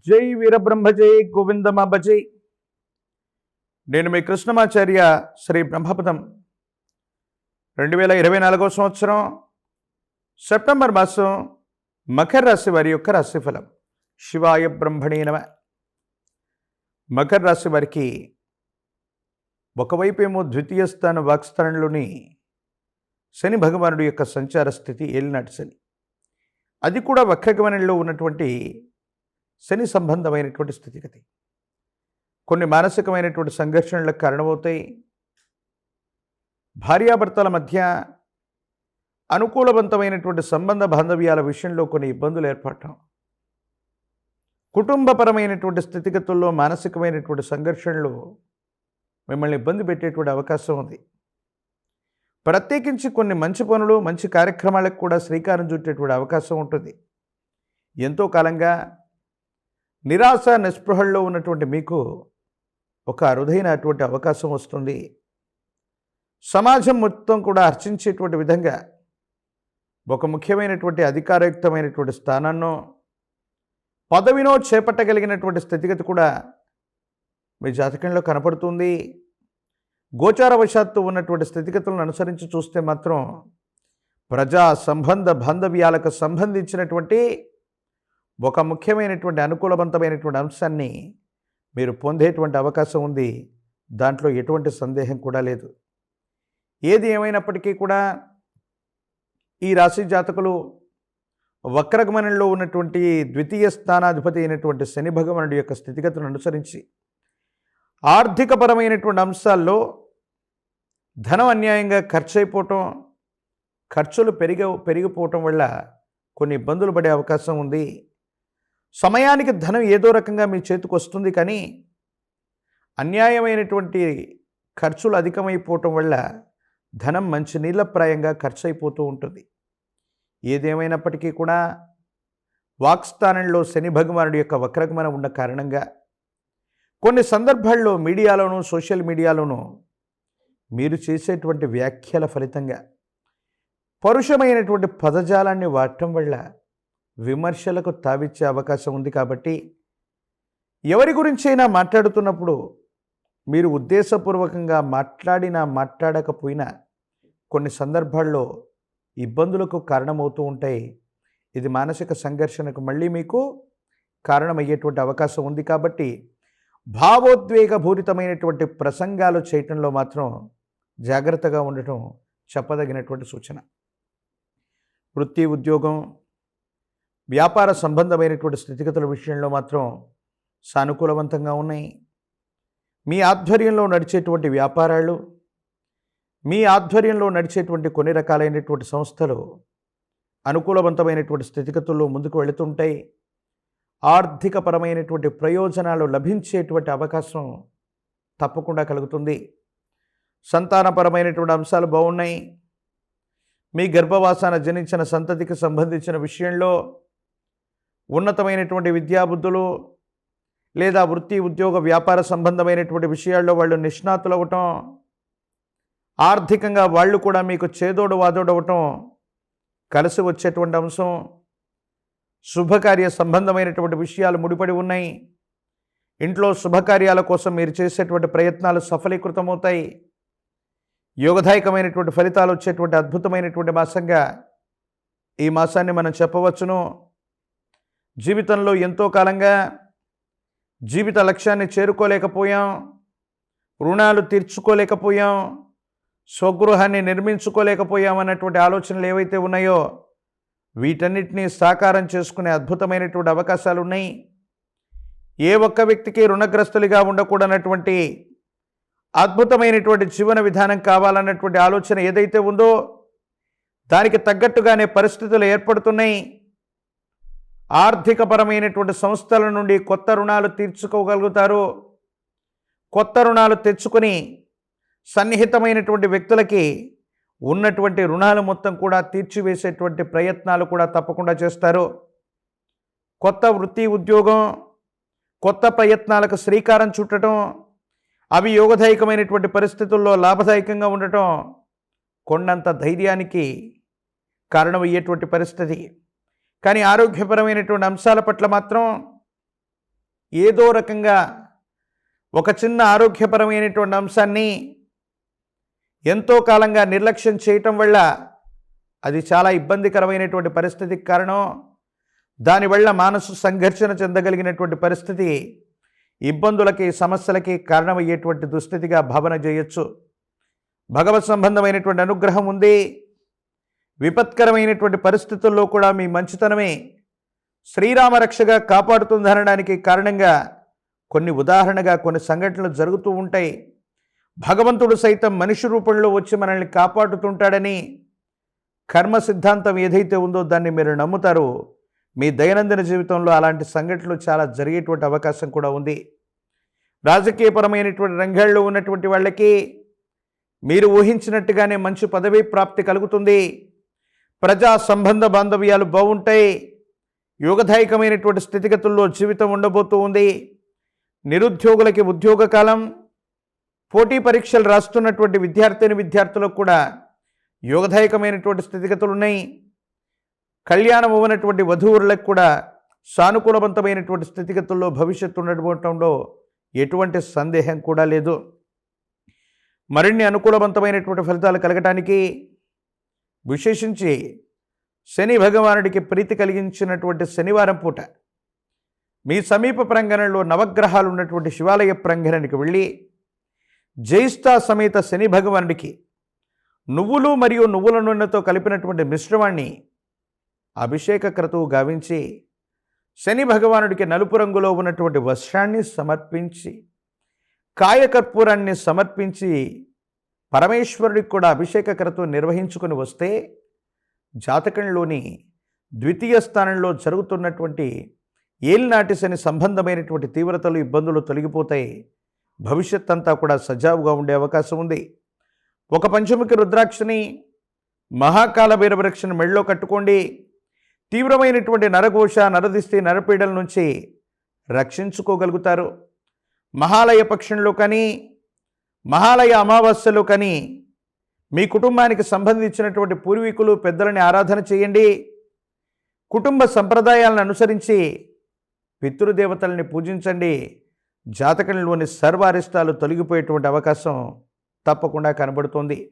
జై వీరబ్రహ్మ జై గోవిందమ భజై. నేను మీ కృష్ణమాచార్య. శ్రీ బ్రహ్మపదం 2024 సంవత్సరం సెప్టెంబర్ మాసం మకర రాశి వారి యొక్క రాశిఫలం. శివాయ బ్రహ్మణే నమ. మకర రాశి వారికి ఒకవైపు ఏమో ద్వితీయ స్థాన వాక్స్థానంలోని శని భగవానుడి యొక్క సంచార స్థితి, ఏలినాటి శని, అది కూడా వక్రగమనంలో ఉన్నటువంటి శని సంబంధమైనటువంటి స్థితిగతి కొన్ని మానసికమైనటువంటి సంఘర్షణలకు కారణమవుతాయి. భార్యాభర్తల మధ్య అనుకూలవంతమైనటువంటి సంబంధ బాంధవ్యాల విషయంలో కొన్ని ఇబ్బందులు ఏర్పడటం, కుటుంబపరమైనటువంటి స్థితిగతుల్లో మానసికమైనటువంటి సంఘర్షణలు మిమ్మల్ని ఇబ్బంది పెట్టేటువంటి అవకాశం ఉంది. ప్రత్యేకించి కొన్ని మంచి పనులు, మంచి కార్యక్రమాలకు కూడా శ్రీకారం చుట్టేటువంటి అవకాశం ఉంటుంది. ఎంతో కాలంగా నిరాశ నిస్పృహల్లో ఉన్నటువంటి మీకు ఒక అరుదైనటువంటి అవకాశం వస్తుంది. సమాజం మొత్తం కూడా హర్షించేటువంటి విధంగా ఒక ముఖ్యమైనటువంటి అధికారయుక్తమైనటువంటి స్థానాన్నో పదవినో చేపట్టగలిగినటువంటి స్థితిగతి కూడా మీ జాతకంలో కనపడుతుంది. గోచారవశాత్తు ఉన్నటువంటి స్థితిగతులను అనుసరించి చూస్తే మాత్రం ప్రజా సంబంధ బాంధవ్యాలకు సంబంధించినటువంటి ఒక ముఖ్యమైనటువంటి అనుకూలవంతమైనటువంటి అంశాన్ని మీరు పొందేటువంటి అవకాశం ఉంది. దాంట్లో ఎటువంటి సందేహం కూడా లేదు. ఏది ఏమైనప్పటికీ కూడా ఈ రాశి జాతకులు వక్రగమనంలో ఉన్నటువంటి ద్వితీయ స్థానాధిపతి అయినటువంటి శని భగవానుడి యొక్క స్థితిగతులను అనుసరించి ఆర్థికపరమైనటువంటి అంశాల్లో ధనం అన్యాయంగా ఖర్చు అయిపోవటం, ఖర్చులు పెరిగిపోవటం వల్ల కొన్ని ఇబ్బందులు పడే అవకాశం ఉంది. సమయానికి ధనం ఏదో రకంగా మీ చేతికి వస్తుంది, కానీ అన్యాయమైనటువంటి ఖర్చులు అధికమైపోవటం వల్ల ధనం మంచి నీళ్ళప్రాయంగా ఖర్చు అయిపోతూ ఉంటుంది. ఏదేమైనప్పటికీ కూడా వాక్స్థానంలో శని భగవానుడి యొక్క వక్రగమనం ఉన్న కారణంగా కొన్ని సందర్భాల్లో మీడియాలోనూ సోషల్ మీడియాలోనూ మీరు చేసేటువంటి వ్యాఖ్యల ఫలితంగా పరుషమైనటువంటి పదజాలాన్ని వాడటం వల్ల విమర్శలకు తావిచ్చే అవకాశం ఉంది. కాబట్టి ఎవరి గురించైనా మాట్లాడుతున్నప్పుడు మీరు ఉద్దేశపూర్వకంగా మాట్లాడినా మాట్లాడకపోయినా కొన్ని సందర్భాల్లో ఇబ్బందులకు కారణమవుతూ ఉంటాయి. ఇది మానసిక సంఘర్షణకు మళ్ళీ మీకు కారణమయ్యేటువంటి అవకాశం ఉంది. కాబట్టి భావోద్వేగపూరితమైనటువంటి ప్రసంగాలు చేయటంలో మాత్రం జాగ్రత్తగా ఉండటం చెప్పదగినటువంటి సూచన. వృత్తి, ఉద్యోగం, వ్యాపార సంబంధమైనటువంటి స్థితిగతుల విషయంలో మాత్రం సానుకూలవంతంగా ఉన్నాయి. మీ ఆధ్వర్యంలో నడిచేటువంటి వ్యాపారాలు, మీ ఆధ్వర్యంలో నడిచేటువంటి కొన్ని రకాలైనటువంటి సంస్థలు అనుకూలవంతమైనటువంటి స్థితిగతుల్లో ముందుకు వెళుతుంటాయి. ఆర్థికపరమైనటువంటి ప్రయోజనాలు లభించేటువంటి అవకాశం తప్పకుండా కలుగుతుంది. సంతానపరమైనటువంటి అంశాలు బాగున్నాయి. మీ గర్భవాసాన జనించిన సంతతికి సంబంధించిన విషయంలో ఉన్నతమైనటువంటి విద్యాబుద్ధులు లేదా వృత్తి, ఉద్యోగ, వ్యాపార సంబంధమైనటువంటి విషయాల్లో వాళ్ళు నిష్ణాతులు అవ్వటం, ఆర్థికంగా వాళ్ళు కూడా మీకు చేదోడు వాదోడవటం కలిసి వచ్చేటువంటి అంశం. శుభకార్య సంబంధమైనటువంటి విషయాలు ముడిపడి ఉన్నాయి. ఇంట్లో శుభకార్యాల కోసం మీరు చేసేటువంటి ప్రయత్నాలు సఫలీకృతమవుతాయి. యోగదాయకమైనటువంటి ఫలితాలు వచ్చేటువంటి అద్భుతమైనటువంటి మాసంగా ఈ మాసాన్ని మనం చెప్పవచ్చును. జీవితంలో ఎంతో కాలంగా జీవిత లక్ష్యాన్ని చేరుకోలేకపోయాం, రుణాలు తీర్చుకోలేకపోయాం, స్వగృహాన్ని నిర్మించుకోలేకపోయాం అన్నటువంటి ఆలోచనలు ఏవైతే ఉన్నాయో వీటన్నిటినీ సాకారం చేసుకునే అద్భుతమైనటువంటి అవకాశాలు ఉన్నాయి. ఏ ఒక్క వ్యక్తికి రుణగ్రస్తులుగా ఉండకూడనటువంటి అద్భుతమైనటువంటి జీవన విధానం కావాలన్నటువంటి ఆలోచన ఏదైతే ఉందో దానికి తగ్గట్టుగానే పరిస్థితులు ఏర్పడుతున్నాయి. ఆర్థికపరమైనటువంటి సంస్థల నుండి కొత్త రుణాలు తీర్చుకోగలుగుతారు. కొత్త రుణాలు తెచ్చుకొని సన్నిహితమైనటువంటి వ్యక్తులకి ఉన్నటువంటి రుణాలు మొత్తం కూడా తీర్చివేసేటువంటి ప్రయత్నాలు కూడా తప్పకుండా చేస్తారు. కొత్త వృత్తి, ఉద్యోగం, కొత్త ప్రయత్నాలకు శ్రీకారం చుట్టడం, అవి యోగదాయకమైనటువంటి పరిస్థితుల్లో లాభదాయకంగా ఉండటం కొండంత ధైర్యానికి కారణమయ్యేటువంటి పరిస్థితి. కానీ ఆరోగ్యపరమైనటువంటి అంశాల పట్ల మాత్రం ఏదో రకంగా ఒక చిన్న ఆరోగ్యపరమైనటువంటి అంశాన్ని ఎంతో కాలంగా నిర్లక్ష్యం చేయటం వల్ల అది చాలా ఇబ్బందికరమైనటువంటి పరిస్థితికి కారణం. దానివల్ల మనసు సంఘర్షణ చెందగలిగినటువంటి పరిస్థితి ఇబ్బందులకి, సమస్యలకి కారణమయ్యేటువంటి దుస్థితిగా భావన చేయొచ్చు. భగవత్ సంబంధమైనటువంటి అనుగ్రహం ఉంది. విపత్కరమైనటువంటి పరిస్థితుల్లో కూడా మీ మంచితనమే శ్రీరామ రక్షగా కాపాడుతుందనడానికి కారణంగా ఉదాహరణగా కొన్ని సంఘటనలు జరుగుతూ ఉంటాయి. భగవంతుడు సైతం మనిషి రూపంలో వచ్చి మనల్ని కాపాడుతుంటాడని కర్మ సిద్ధాంతం ఏదైతే ఉందో దాన్ని మీరు నమ్ముతారో మీ దైనందిన జీవితంలో అలాంటి సంఘటనలు చాలా జరిగేటువంటి అవకాశం కూడా ఉంది. రాజకీయపరమైనటువంటి రంగాల్లో ఉన్నటువంటి వాళ్ళకి మీరు ఊహించినట్టుగానే మంచి పదవీ ప్రాప్తి కలుగుతుంది. ప్రజా సంబంధ బాంధవ్యాలు బాగుంటాయి. యోగదాయకమైనటువంటి స్థితిగతుల్లో జీవితం ఉండబోతూ ఉంది. నిరుద్యోగులకి ఉద్యోగ కాలం, పోటీ పరీక్షలు రాస్తున్నటువంటి విద్యార్థులకు కూడా యోగదాయకమైనటువంటి స్థితిగతులు ఉన్నాయి. కళ్యాణం అవ్వనటువంటి వధూవరులకు కూడా సానుకూలవంతమైనటువంటి స్థితిగతుల్లో భవిష్యత్తు ఉండటంలో ఎటువంటి సందేహం కూడా లేదు. మరిన్ని అనుకూలవంతమైనటువంటి ఫలితాలు కలగటానికి విశేషించి శని భగవానుడికి ప్రీతి కలిగించినటువంటి శనివారం పూట మీ సమీప ప్రాంగణంలో నవగ్రహాలు ఉన్నటువంటి శివాలయ ప్రాంగణానికి వెళ్ళి జైష్ఠా సమేత శని భగవానుడికి నువ్వులు మరియు నువ్వుల నూనెతో కలిపినటువంటి మిశ్రమాన్ని అభిషేక క్రతువు గావించి శని భగవానుడికి నలుపు రంగులో ఉన్నటువంటి వస్త్రాన్ని సమర్పించి కాయకర్పూరాన్ని సమర్పించి పరమేశ్వరుడికి కూడా అభిషేక క్రతువు నిర్వహించుకొని వస్తే జాతకంలోని ద్వితీయ స్థానంలో జరుగుతున్నటువంటి ఏలినాటి శని సంబంధమైనటువంటి తీవ్రతలు, ఇబ్బందులు తొలగిపోతాయి. భవిష్యత్ అంతా కూడా సజావుగా ఉండే అవకాశం ఉంది. ఒక పంచముఖి రుద్రాక్షని, మహాకాల భైరవరక్షని మెళ్ళలో కట్టుకోండి. తీవ్రమైనటువంటి నరఘోష, నరదిష్టి, నరపీడల నుంచి రక్షించుకోగలుగుతారు. మహాలయ పక్షంలో కానీ, మహాలయ అమావాస్యలో కానీ మీ కుటుంబానికి సంబంధించినటువంటి పూర్వీకులు, పెద్దలని ఆరాధన చేయండి. కుటుంబ సంప్రదాయాలను అనుసరించి పితృదేవతల్ని పూజించండి. జాతకంలోని సర్వ అరిష్టాలు తొలగిపోయేటువంటి అవకాశం తప్పకుండా కనబడుతోంది.